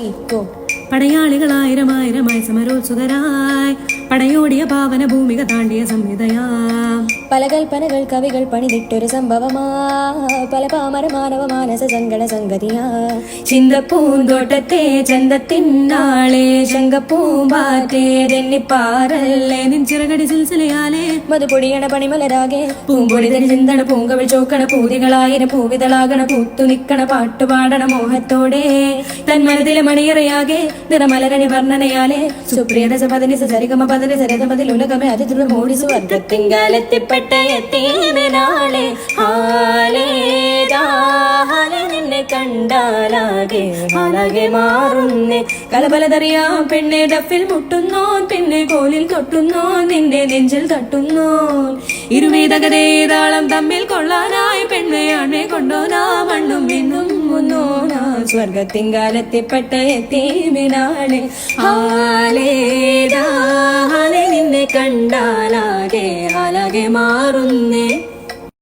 അറിയിക്കും. പടയാളികളായിരമായിരമായി സമരോത്സുകരായി പടയോടിയ പാവന ഭൂമിക താണ്ടിയ സംഹിതയാ. പല കൽപ്പനകൾ കവികൾ പണിതിട്ടൊരു സംഭവമാ, പല പാമര മാനവ മാനസ സങ്കട സംഗതിയാ. ചിന്തപ്പൂന്തോട്ടത്തെ ചന്തത്തിന്നാളെ ശങ്കപ്പൂമ്പാറ്റേ തെന്നിപ്പാറല്ലേ നിൻ ചിറകടി സിൽസിലയാലേ മധുപൊടിയണ പണിമലരാകെ പൂമ്പൊടി തരി ചിന്തണ പൂങ്കവൾ ചോക്കണ പൂതികളായിരം പൂവിതളാകണ പൂത്തു നിക്കണ പാട്ടുപാടണ മോഹത്തോടെ തന്മനത്തിലെ മണിയറയാകെ നിറമലരണി വർണ്ണനയാലേ സുപ്രിയരസ പദനി സരിഗമ പദനി സരതമതിൽ ഉലകമേ അതിഥുര മൂടി സ്വർഗത്തിങ്കാലെത്തിപ്പെട്ടെത്തിനാളെ ഹാലേ ഹാലേ നിന്നെ കണ്ടാലാകെ ഹാലാകെ മാറുന്നേ കലബലതറിയാം പെണ്ണെ ഡഫിൽ മുട്ടുന്നോ പിന്നെ കോലിൽ തൊട്ടുന്നോ നിന്റെ നെഞ്ചിൽ തട്ടുന്നോ ഇരുവേദഗതേതാളം തമ്മിൽ കൊള്ളാനായി പെണ്ണയാണെ കൊണ്ടോനാ മണ്ണും വിണ്ണും മുന്നോനാ സ്വർഗത്തിങ്കാലെത്തിപ്പെട്ടെത്തിനാളെ ഹാലേ ഹാലേ നിന്നെ കണ്ടാലാകെ ഹാലാകെ മാറുന്നേ.